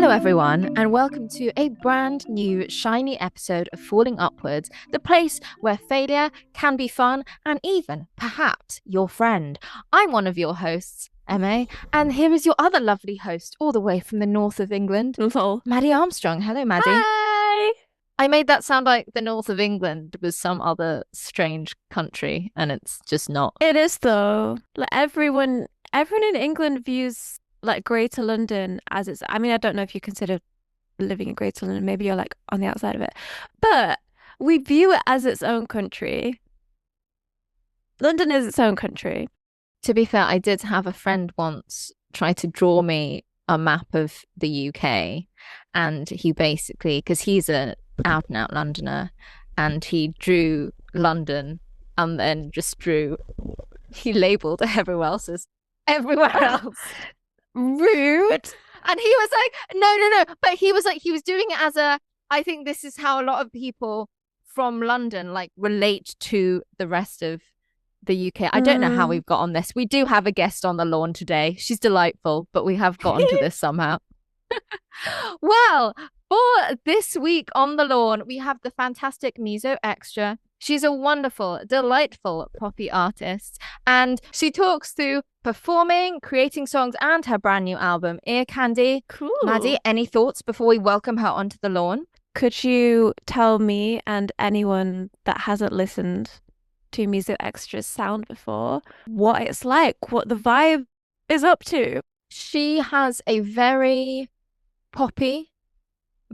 Hello, everyone, and welcome to a brand new shiny episode of Falling Upwards, the place where failure can be fun and even, perhaps, your friend. I'm one of your hosts, Emma, and here is your other lovely host, all the way from the north of England, Maddie Armstrong. Hello, Maddie. Hi! I made that sound like the north of England was some other strange country, and it's just not. It is though. Like everyone in England views like Greater London as its. I mean, I don't know if you consider living in Greater London. Maybe you're like on the outside of it, but we view it as its own country. London is its own country. To be fair, I did have a friend once try to draw me a map of the UK, and he basically, because he's a out and out Londoner, and he drew London and then just he labelled everywhere else as everywhere else. Rude. And he was like, no. But he was like, he was doing it as I think this is how a lot of people from London like relate to the rest of the UK. I don't know how we've got on this. We do have a guest on the lawn today. She's delightful, but we have gotten to this somehow. Well, for this week on the lawn, we have the fantastic Miso Extra. She's a wonderful, delightful poppy artist, and she talks through performing, creating songs, and her brand new album, Earcandy. Cool. Maddie, any thoughts before we welcome her onto the lawn? Could you tell me and anyone that hasn't listened to Miso Extra's sound before what it's like, what the vibe is up to? She has a very poppy,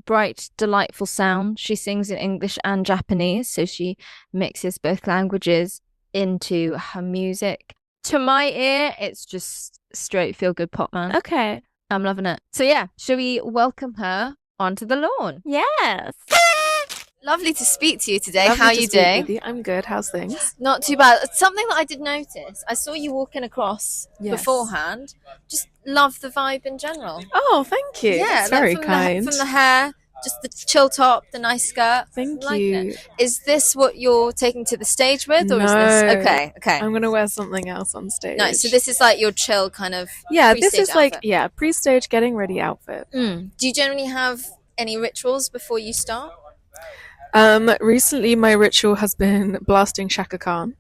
bright, delightful sound. She sings in English and Japanese, so she mixes both languages into her music. To my ear, it's just straight feel-good pop, man. Okay. I'm loving it. So yeah, shall we welcome her onto the lawn? Yes. Lovely to speak to you today. Lovely How are to you speak doing? with you. I'm good. How's things? Not too bad. Something that I did notice, I saw you walking across beforehand. Just love the vibe in general. Oh, thank you. Yeah, that's very from kind. From the hair, just the chill top, the nice skirt. Thank Liking you. it. Is this what you're taking to the stage with, or is No. this okay? I'm gonna wear something else on stage. Nice. So this is like your chill kind of this is outfit. like pre-stage getting ready outfit. Do you generally have any rituals before you start? Recently my ritual has been blasting Shaka Khan.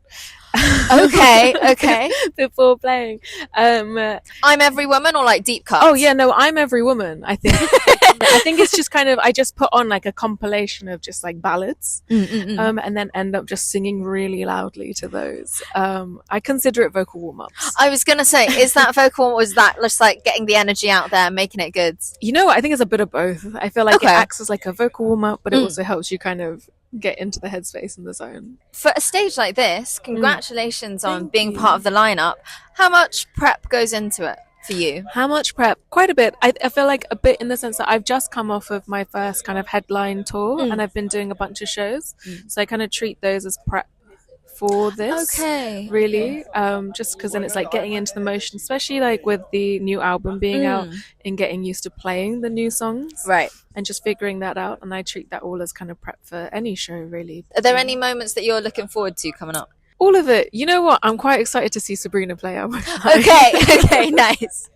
Okay. Before playing. I'm Every Woman, or like deep cuts? Oh yeah, no, I'm Every Woman. I think I think it's just kind of, I just put on like a compilation of just like ballads, and then end up just singing really loudly to those. I consider it vocal warm-ups. I was gonna say, is that vocal, or was that just like getting the energy out there, making it good? You know what? I think it's a bit of both. I feel like it acts as like a vocal warm-up, but it also helps you kind of get into the headspace and the zone. For a stage like this, congratulations on Thank being you. part of the lineup. How much prep goes into it for you? How much prep? Quite a bit. I feel like a bit in the sense that I've just come off of my first kind of headline tour, and I've been doing a bunch of shows. So I kind of treat those as prep for this. Okay. Really. Just because then it's like getting into the motion, especially like with the new album being out, and getting used to playing the new songs. Right. And just figuring that out. And I treat that all as kind of prep for any show, really. Are there any moments that you're looking forward to coming up? All of it. You know what? I'm quite excited to see Sabrina play out. Okay, nice.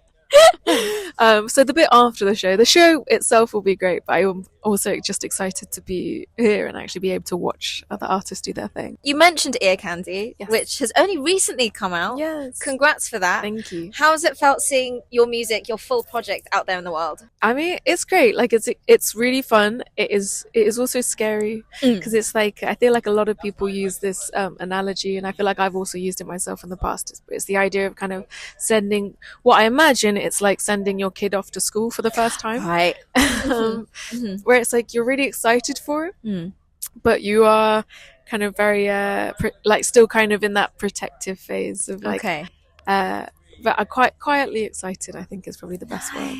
So the bit after the show itself will be great, but I'm also just excited to be here and actually be able to watch other artists do their thing. You mentioned Earcandy, Yes. which has only recently come out. Yes. Congrats for that. Thank you. How has it felt seeing your music, your full project out there in the world? I mean, it's great. Like it's really fun. It is also scary because it's like, I feel like a lot of people use this analogy, and I feel like I've also used it myself in the past. It's the idea of kind of sending, what I imagine it's like sending your kid off to school for the first time. Right. Where it's like you're really excited for it, but you are kind of very still kind of in that protective phase of like, but I'm quite quietly excited, I think, is probably the best word.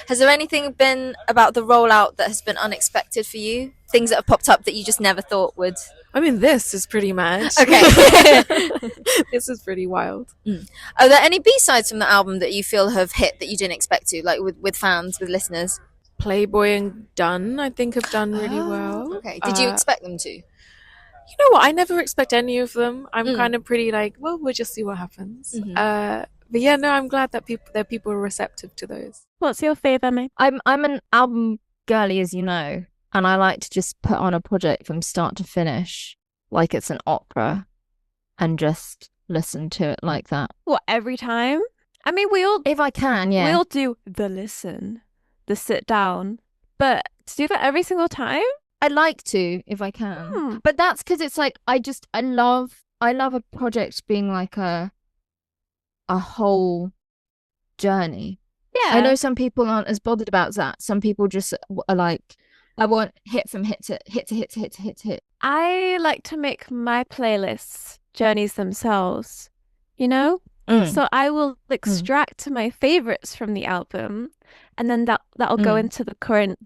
Has there anything been about the rollout that has been unexpected for you? Things that have popped up that you just never thought would? I mean, this is pretty mad. Okay. This is pretty wild. Are there any B-sides from the album that you feel have hit that you didn't expect to, like with fans, with listeners? Playboy and Done, I think, have done really well. Okay. Did you expect them to? You know what? I never expect any of them. I'm kind of pretty like, well, we'll just see what happens. But yeah, no, I'm glad that people are receptive to those. What's your favourite, mate? I'm an album girly, as you know, and I like to just put on a project from start to finish, like it's an opera, and just listen to it like that. What, every time? I mean, If I can, we yeah. all do the listen, the sit down, but to do that every single time? I'd like to if I can. But that's because it's like I love a project being like a whole journey. Yeah. I know some people aren't as bothered about that. Some people just are like, I want hit from hit to hit to hit to hit to hit to hit. I like to make my playlists journeys themselves, you know? So I will extract my favorites from the album, and then that'll go into the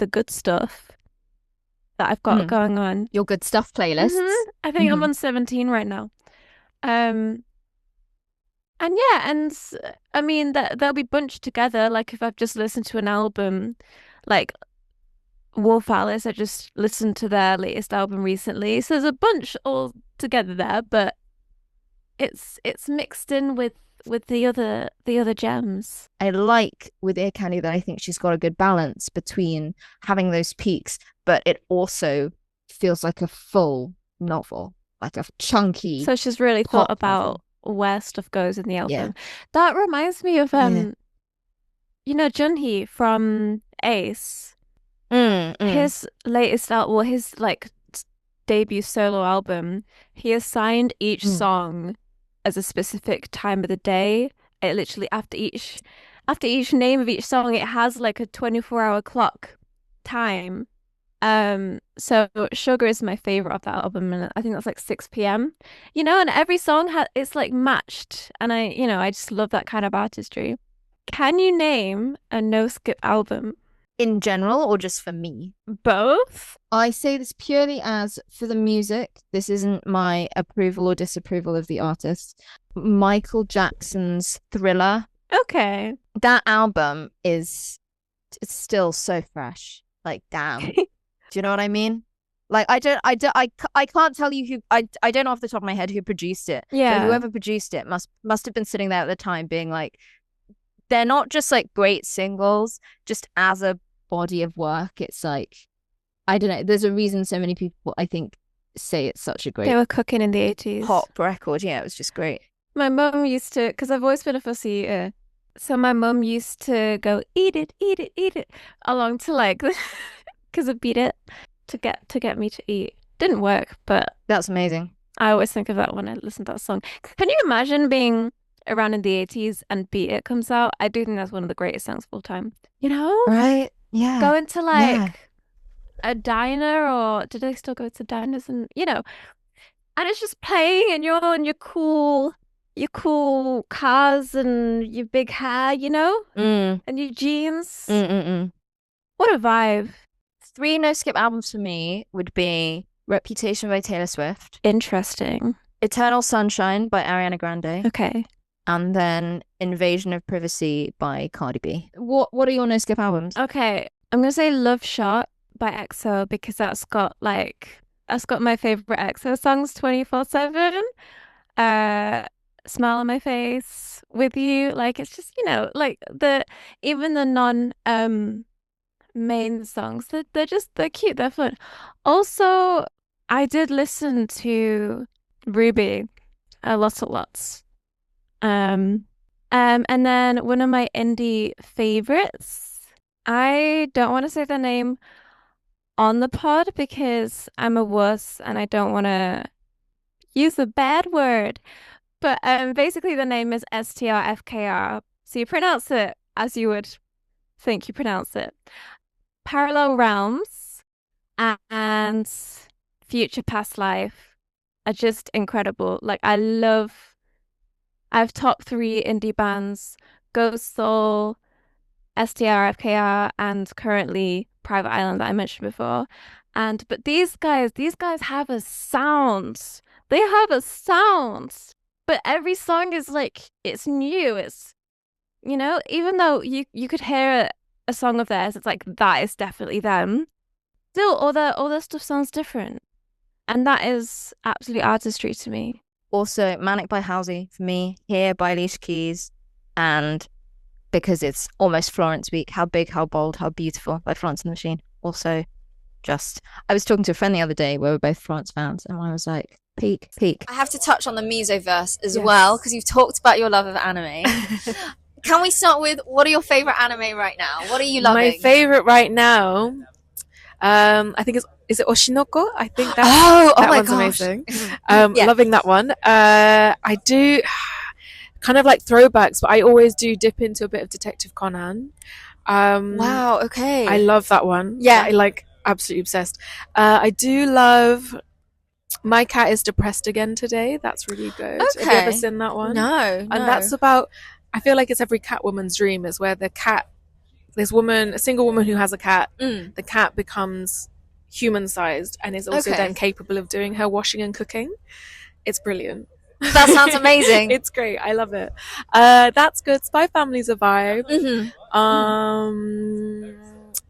good stuff that I've got going on. Your good stuff playlists. I think I'm on 17 right now. And yeah, and I mean that they'll be bunched together. Like if I've just listened to an album, like Wolf Alice, I just listened to their latest album recently. So there's a bunch all together there, but it's mixed in with the other gems. I like with Earcandy that I think she's got a good balance between having those peaks, but it also feels like a full novel, like a chunky. So she's really thought about where stuff goes in the album. Yeah. That reminds me of you know, Junhee from Ace. His latest album, well, his like debut solo album, he assigned each song as a specific time of the day. It literally after each name of each song, it has like a 24-hour clock time. So Sugar is my favorite of that album, and I think that's like 6 p.m. You know, and every song it's like matched, and I just love that kind of artistry. Can you name a no skip album? In general, or just for me? Both. I say this purely as for the music. This isn't my approval or disapproval of the artist. Michael Jackson's Thriller. Okay. That album it's still so fresh. Like, damn. Do you know what I mean? Like, I can't tell you who. I don't know off the top of my head who produced it. Yeah. But whoever produced it must have been sitting there at the time being like, they're not just like great singles, just as a body of work. It's like, I don't know. There's a reason so many people, I think, say it's such a great. They were cooking in the 80s. Pop record. Yeah, it was just great. My mum used to, because I've always been a fussy eater. So my mum used to go, eat it, eat it, eat it, along to like, because of Beat It, to get me to eat. Didn't work, but that's amazing. I always think of that when I listen to that song. Can you imagine being around in the 80s and Beat It comes out? I do think that's one of the greatest songs of all time. You know? Right? Yeah. Going to like a diner, or did they still go to diners? And you know, and it's just playing, and you're on your cool cars and your big hair, you know, and your jeans. What a vibe. 3 no skip albums for me would be Reputation by Taylor Swift. Interesting. Eternal Sunshine by Ariana Grande. Okay. And then Invasion of Privacy by Cardi B. What are your no skip albums? Okay, I'm gonna say Love Shot by EXO, because that's got my favorite EXO songs 24/7. Smile on My Face, With You, like it's just, you know, like even the non main songs, they're cute, they're fun. Also, I did listen to Ruby a lot. And then one of my indie favorites, I don't want to say the name on the pod because I'm a wuss and I don't want to use a bad word. But basically the name is STRFKR. So you pronounce it as you would think you pronounce it. Parallel Realms and Future Past Life are just incredible. Like I have top 3 indie bands: Ghost Soul, STRFKR, and currently Private Island that I mentioned before. But these guys have a sound. They have a sound. But every song is like, it's new. It's, you know, even though you could hear a song of theirs, it's like, that is definitely them. Still, all their stuff sounds different. And that is absolutely artistry to me. Also, Manic by Halsey for me, Here by Alicia Keys, and because it's almost Florence week. How big, how bold, how beautiful by Florence and the Machine. Also, I was talking to a friend the other day where we're both Florence fans, and I was like, peak. I have to touch on the Misoverse as well, because you've talked about your love of anime. Can we start with, what are your favorite anime right now? What are you loving? My favorite right now, I think is it Oshinoko? I think that my one's gosh. amazing. Loving that one. I do kind of like throwbacks, but I always do dip into a bit of Detective Conan. Wow, okay. I love that one. Yeah. I like absolutely obsessed. I do love My Cat is Depressed Again Today. That's really good. Okay. Have you ever seen that one? No. And that's about, I feel like it's every cat woman's dream, is where this woman, a single woman who has a cat, the cat becomes human-sized and is also then capable of doing her washing and cooking. It's brilliant. That sounds amazing. It's great. I love it. That's good. Spy Family's a vibe.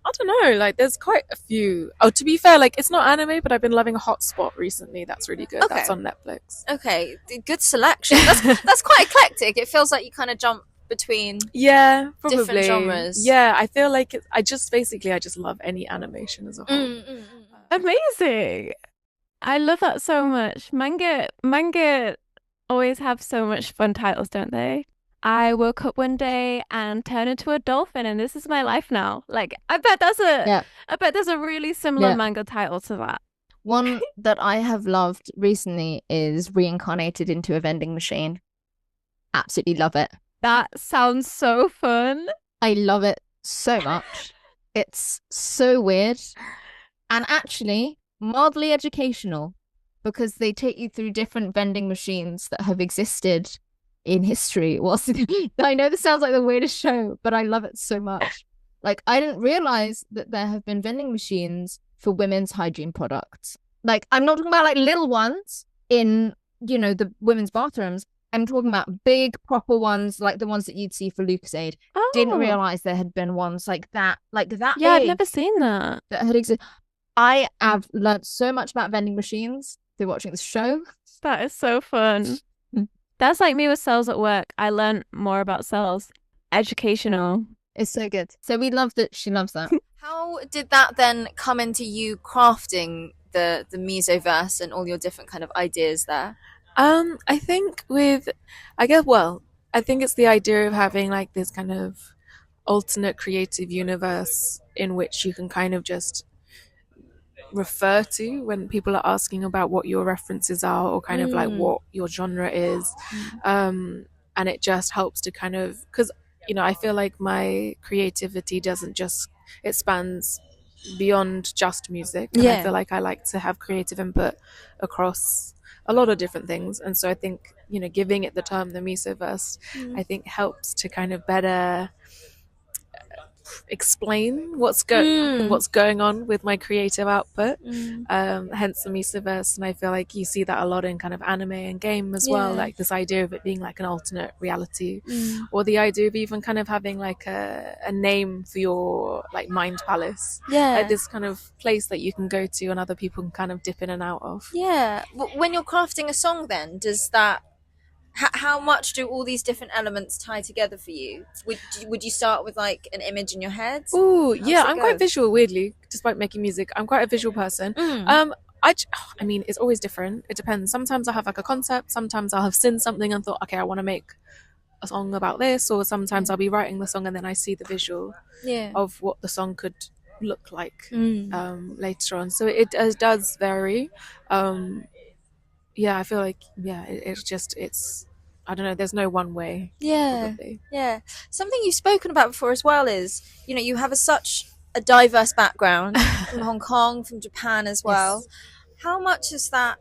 I don't know, like there's quite a few. Oh, to be fair, like it's not anime, but I've been loving Hotspot recently. That's really good. That's on Netflix. Okay, good selection. That's quite eclectic. It feels like you kind of jump between probably different genres. Yeah, I feel like I just love any animation as a whole. Amazing. I love that so much. Manga always have so much fun titles, don't they? I woke up one day and turned into a dolphin, and this is my life now. Like, I bet there's a really similar manga title to that. One that I have loved recently is Reincarnated into a Vending Machine. Absolutely love it. That sounds so fun. I love it so much. It's so weird and actually mildly educational, because they take you through different vending machines that have existed in history. I know this sounds like the weirdest show, but I love it so much. Like, I didn't realize that there have been vending machines for women's hygiene products. Like, I'm not talking about like little ones in, the women's bathrooms. I'm talking about big proper ones, like the ones that you'd see for Lucozade. Oh. Didn't realize there had been ones like that Yeah, I've never seen that. That had existed. I have learned so much about vending machines through watching this show. That is so fun. That's like me with cells at work. I learned more about cells. Educational. It's so good. So we love that she loves that. How did that then come into you crafting the Misoverse and all your different kind of ideas there? I think I think it's the idea of having like this kind of alternate creative universe in which you can kind of just refer to when people are asking about what your references are, or kind of like what your genre is. And it just helps to kind of, because I feel like my creativity it spans beyond just music, and I feel like I like to have creative input across a lot of different things. And so I think giving it the term the Misoverse I think helps to kind of better explain what's going on with my creative output. Hence the Misoverse. And I feel like you see that a lot in kind of anime and game as well, like this idea of it being like an alternate reality, or the idea of even kind of having like a name for your like mind palace, like this kind of place that you can go to and other people can kind of dip in and out of. When you're crafting a song, then does that, how much do all these different elements tie together for you? Would you start with like an image in your head? I'm quite visual, weirdly, despite making music. I'm quite a visual person. I mean, it's always different. It depends. Sometimes I have like a concept. Sometimes I'll have seen something and thought, okay, I want to make a song about this. Or sometimes I'll be writing the song and then I see the visual of what the song could look like later on. So it does vary. I feel like it's I don't know, there's no one way. Probably. Something you've spoken about before as well is you have such a diverse background from Hong Kong, from Japan as well. How much has that,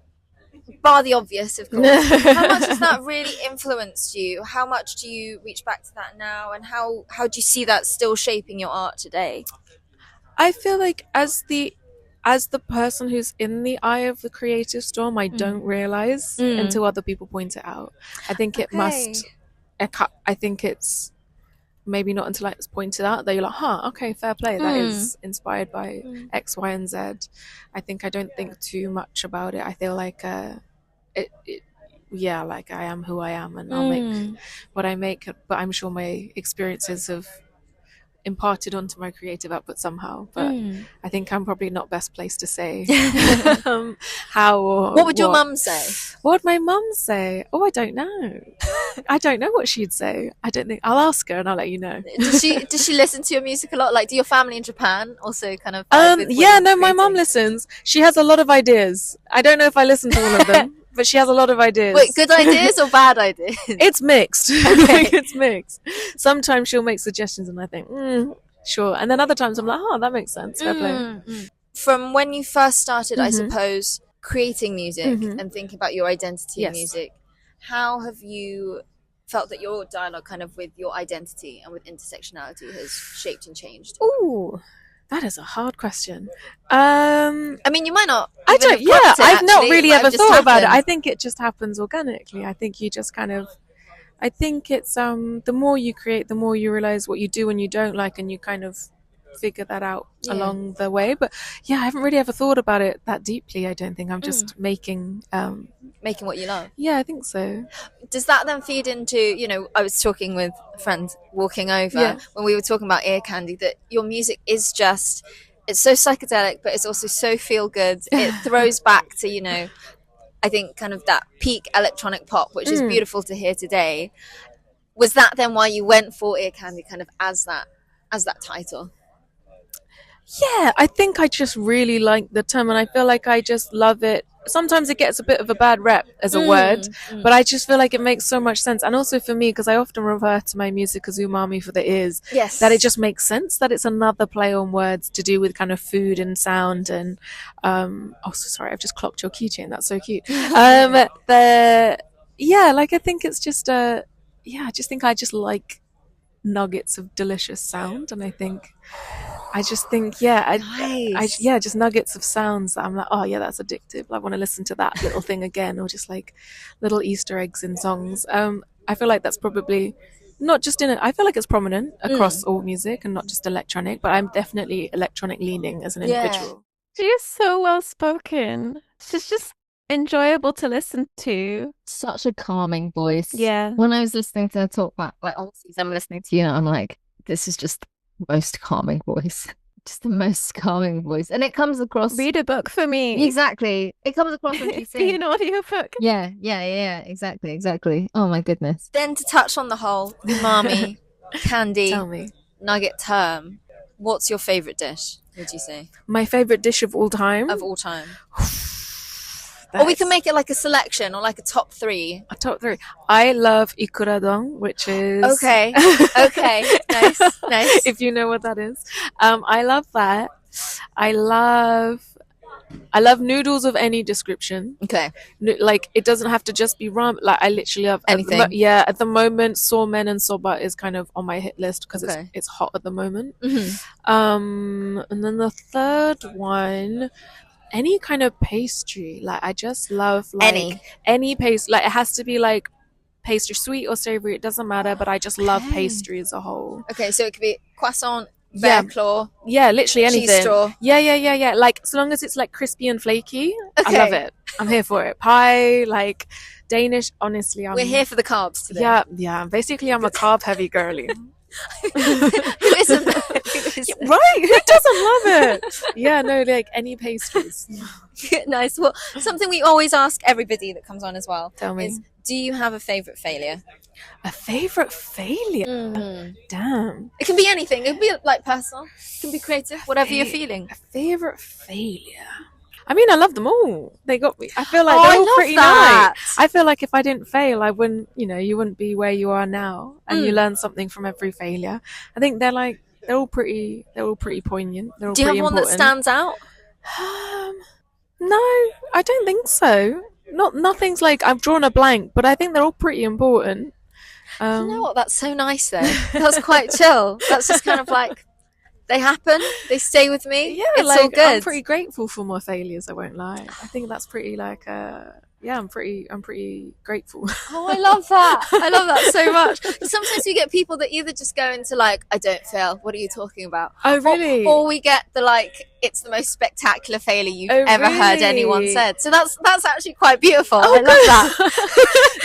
bar the obvious of course, how much has that really influenced you? How much do you reach back to that now, and how do you see that still shaping your art today? I feel like as the person who's in the eye of the creative storm, I don't realize until other people point it out. I think I think it's maybe not until it's pointed out that you're like, okay, fair play. That is inspired by X, Y, and Z. I think I don't think too much about it. I feel like yeah, like I am who I am, and I'll make what I make. But I'm sure my experiences have imparted onto my creative output somehow. But I think I'm probably not best placed to say how or What would your mum say? What would my mum say? Oh, I don't know. I don't know what she'd say. I don't think. I'll ask her and I'll let you know. Does she listen to your music a lot? Like, do your family in Japan also kind of vibe with yeah, no, my creating? mum listens. She has a lot of ideas. I don't know if I listen to all of them, but she has a lot of ideas. Wait, good ideas or bad ideas? It's mixed. Okay. It's mixed. Sometimes she'll make suggestions and I think, sure. And then other times I'm like, oh, that makes sense. Fair play. From when you first started, I suppose, creating music and thinking about your identity in music, how have you felt that your dialogue kind of with your identity and with intersectionality has shaped and changed? Ooh, that is a hard question. I mean, you might not. I don't. Yeah, I've not really ever thought about it. I I think it just happens organically. I think you just kind of. I think it's the more you create, the more you realize what you do and you don't like, and you kind of figure that out along the way. But yeah, I haven't really ever thought about it that deeply. I don't think. I'm just making what you love. Yeah, I think so. Does that then feed into, I was talking with a friend walking over when we were talking about Earcandy, that your music is just, it's so psychedelic, but it's also so feel good. It throws back to, I think kind of that peak electronic pop, which is beautiful to hear today. Was that then why you went for Earcandy kind of as that title? Yeah, I think I just really like the term, and I feel like I just love it. Sometimes it gets a bit of a bad rep as a word, but I just feel like it makes so much sense. And also for me, because I often refer to my music as umami for the ears, that it just makes sense that it's another play on words to do with kind of food and sound. And sorry, I've just clocked your keychain. That's so cute. I think it's just I just like nuggets of delicious sound, and I just think, just nuggets of sounds that I'm like, oh yeah, that's addictive. I want to listen to that little thing again, or just like little Easter eggs in songs. I feel like that's probably not just in it. I feel like it's prominent across all music and not just electronic, but I'm definitely electronic leaning as an individual. She is so well spoken. She's just enjoyable to listen to. Such a calming voice. Yeah. When I was listening to her talk back, like obviously I'm listening to you now, I'm like, this is just most calming voice, just the most calming voice, and it comes across. Read a book for me. Exactly, it comes across when you sing. Be an audiobook. Yeah, exactly. Oh my goodness. Then to touch on the whole umami, candy, Tell me. nugget term, what's your favorite dish? Would you say my favorite dish of all time? Or we can make it like a selection or like a top three. A top three. I love ikuradon, which is... Okay. Nice. If you know what that is. I love that. I love noodles of any description. Okay. Like, it doesn't have to just be ramen. Like, I literally love... anything. At the moment, somen and soba is kind of on my hit list because it's hot at the moment. And then the third one... any kind of pastry, like I just love like any pastry. Like it has to be like pastry, sweet or savory, it doesn't matter, but I just love pastry as a whole. Okay, so it could be croissant, bear claw, literally anything. Cheese straw. Yeah. Like as long as it's like crispy and flaky, I love it. I'm here for it. Pie, like Danish. Honestly, we're here for the carbs today. Yeah. Basically, I'm a carb heavy girly. Who isn't? Right? Who doesn't love it? Yeah, no, like any pastries. Nice. Well, something we always ask everybody that comes on as well. Tell me. Is, do you have a favorite failure? A favorite failure? Damn. It can be anything. It can be like personal. It can be creative. Whatever you're feeling. A favorite failure. I mean, I love them all. They got me. I feel like they're all pretty nice. I feel like if I didn't fail, I wouldn't, you wouldn't be where you are now. And you learn something from every failure. I think they're all pretty poignant. They're all Do you have one that stands out? No, I don't think so. Nothing's like I've drawn a blank, but I think they're all pretty important. You know what? That's so nice though. That's quite chill. That's just kind of like, they happen, they stay with me. Yeah, it's all good. I'm pretty grateful for my failures, I won't lie. I think that's pretty I'm pretty grateful. Oh, I love that. I love that so much. Sometimes we get people that either just go into like, I don't fail. What are you talking about? Oh, really? Or we get the like, it's the most spectacular failure you've ever heard anyone said. So that's actually quite beautiful. I love that.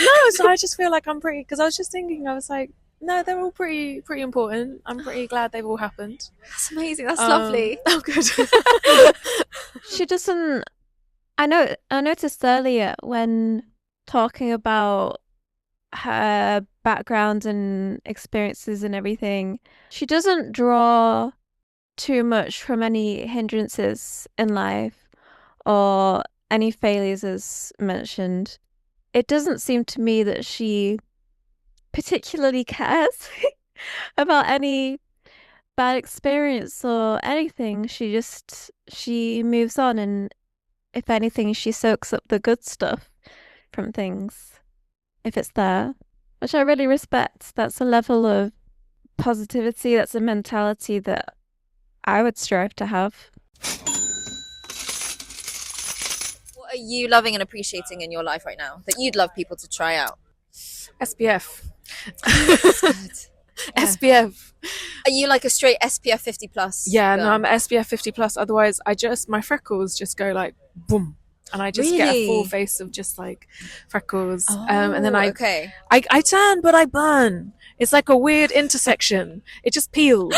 No, so I just feel like I'm pretty, because I was just thinking, I was like, no, they're all pretty important. I'm pretty glad they've all happened. That's amazing. That's lovely. Oh, good. She doesn't. I noticed earlier when talking about her background and experiences and everything, she doesn't draw too much from any hindrances in life or any failures as mentioned. It doesn't seem to me that she particularly cares about any bad experience or anything. She moves on, and if anything, she soaks up the good stuff from things if it's there, which I really respect. That's a level of positivity, that's a mentality that I would strive to have. What are you loving and appreciating in your life right now that you'd love people to try out? SPF. Yeah. SPF. Are you like a straight SPF 50 plus? Yeah, girl? no, I'm SPF 50 plus. Otherwise, my freckles just go like boom, and I just get a full Really? face of just like freckles. And then okay. I tan, but I burn. It's like a weird intersection. It just peels.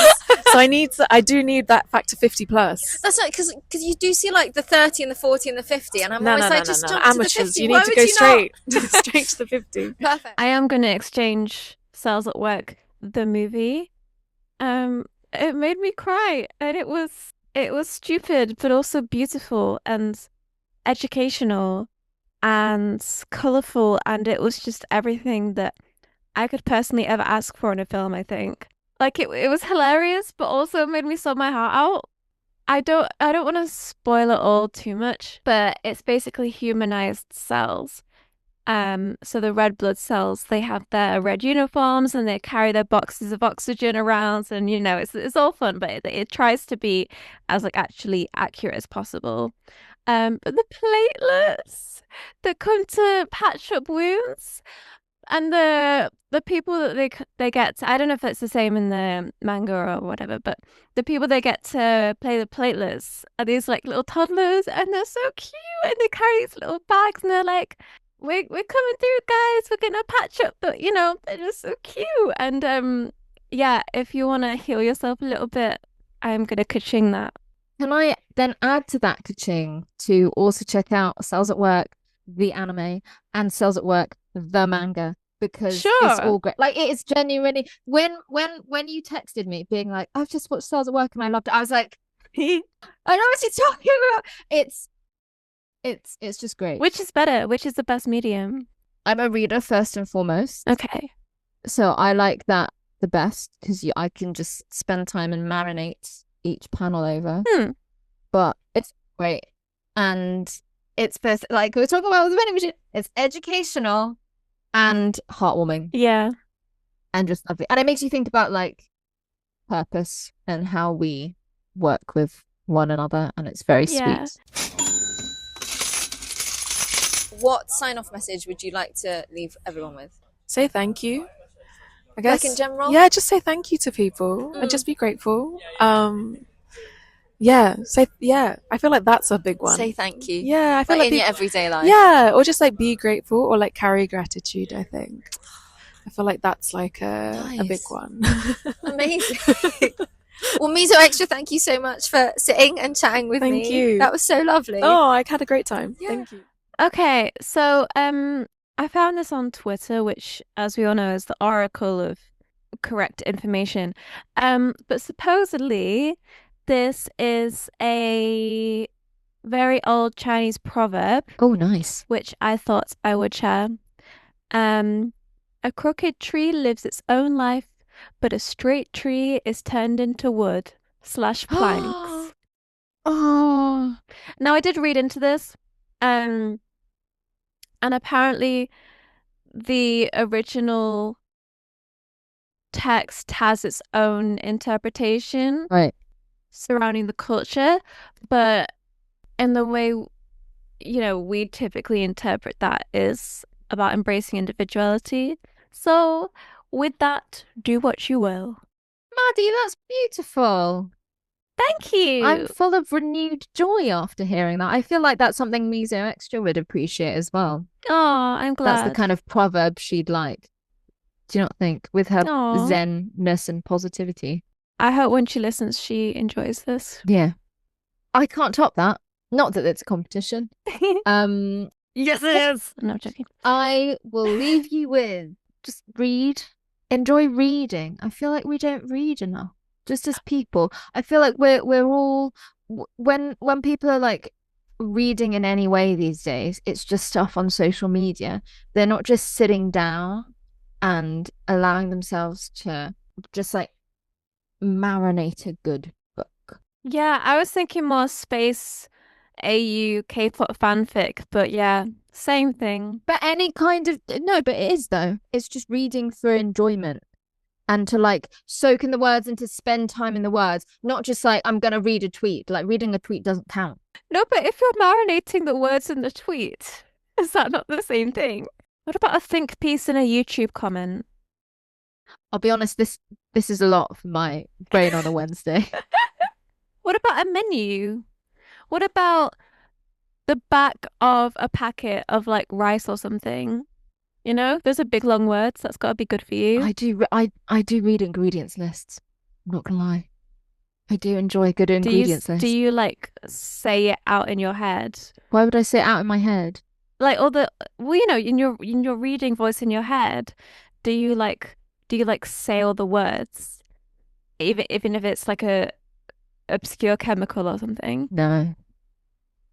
So I do need that factor 50 plus. That's not because you do see like the 30 and the 40 and the 50, and I'm No, always no, like, no, just no. jump to the Amateurs, 50. you Why need to would go you straight to the 50. not? Perfect. I am going to exchange Cells at Work, the movie. It made me cry, and it was stupid, but also beautiful and educational and colourful, and it was just everything that I could personally ever ask for in a film, I think. Like it was hilarious, but also made me sob my heart out. I don't want to spoil it all too much, but it's basically humanized cells. So the red blood cells, they have their red uniforms and they carry their boxes of oxygen around, and it's all fun, but it tries to be as like actually accurate as possible. But the platelets that come to patch up wounds, and the people that they get to, I don't know if it's the same in the manga or whatever, but the people they get to play the platelets are these like little toddlers, and they're so cute, and they carry these little bags, and they're like, we're coming through, guys, we're gonna patch up, but they're just so cute. And yeah, if you want to heal yourself a little bit, I'm gonna ka-ching that. Can I then add to that ka-ching to also check out Cells at Work, the anime, and Cells at Work, the manga, because it's all great. Like, it is genuinely, when you texted me being like, I've just watched Cells at Work and I loved it, I was like, I know what you're talking about. It's just great. Which is better? Which is the best medium? I'm a reader first and foremost. Okay. So I like that the best because I can just spend time and marinate each panel over. But it's great. And it's like we were talking about with the vending machine, it's educational and heartwarming. Yeah. And just lovely. And it makes you think about like purpose and how we work with one another, and it's very sweet. What sign-off message would you like to leave everyone with? Say thank you, I guess. Like in general? Yeah, just say thank you to people and just be grateful. I feel like that's a big one. Say thank you. Yeah, I feel like in your everyday life. Yeah, or just like be grateful, or like carry gratitude, I think. I feel like that's like a big one. Amazing. Well, Miso Extra, thank you so much for sitting and chatting with me. Thank you. That was so lovely. Oh, I had a great time. Yeah. Thank you. Okay, so I found this on Twitter, which, as we all know, is the oracle of correct information. But supposedly this is a very old Chinese proverb. Oh, nice. Which I thought I would share. A crooked tree lives its own life, but a straight tree is turned into wood / planks. Oh. Now I did read into this. And apparently the original text has its own interpretation right surrounding the culture, but in the way we typically interpret that as about embracing individuality. So with that, do what you will. Maddie, that's beautiful. Thank you. I'm full of renewed joy after hearing that. I feel like that's something Miso Extra would appreciate as well. Oh, I'm glad. That's the kind of proverb she'd like. Do you not think? With her zen-ness and positivity. I hope when she listens, she enjoys this. Yeah. I can't top that. Not that it's a competition. Yes, it is. No, I'm joking. I will leave you with just read. Enjoy reading. I feel like we don't read enough. Just as people. I feel like we're all when people are like reading in any way these days, it's just stuff on social media. They're not just sitting down and allowing themselves to just like marinate a good book. Yeah, I was thinking more space AU K-pop fanfic, but yeah, same thing. But any kind of no, but it is though. It's just reading for enjoyment and to like soak in the words and to spend time in the words, not just like I'm gonna read a tweet. Like reading a tweet doesn't count. No, but if you're marinating the words in the tweet, is that not the same thing? What about a think piece in a YouTube comment? I'll be honest, this is a lot for my brain on a Wednesday. What about a menu? What about the back of a packet of like rice or something? Those are big long words. That's got to be good for you. I do read ingredients lists. I'm not gonna lie. I do enjoy a good ingredients list. Do you like say it out in your head? Why would I say it out in my head? Like in your reading voice in your head, do you like say all the words? Even if it's like a obscure chemical or something? No.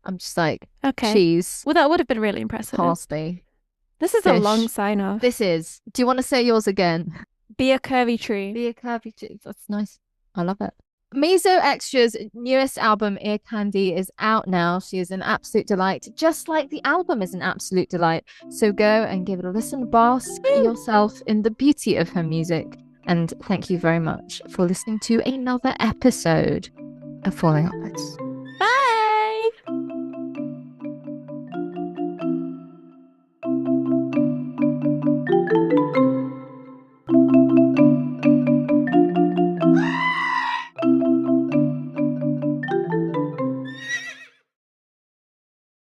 I'm just like okay. Cheese. Well, that would have been really impressive. Parsley. This is fish. A long sign off. This is. Do you want to say yours again? Be a curvy tree. Be a curvy tree. That's nice. I love it. Miso Extra's newest album, Earcandy, is out now. She is an absolute delight, just like the album is an absolute delight. So go and give it a listen. Bask yourself in the beauty of her music. And thank you very much for listening to another episode of Falling Upwards.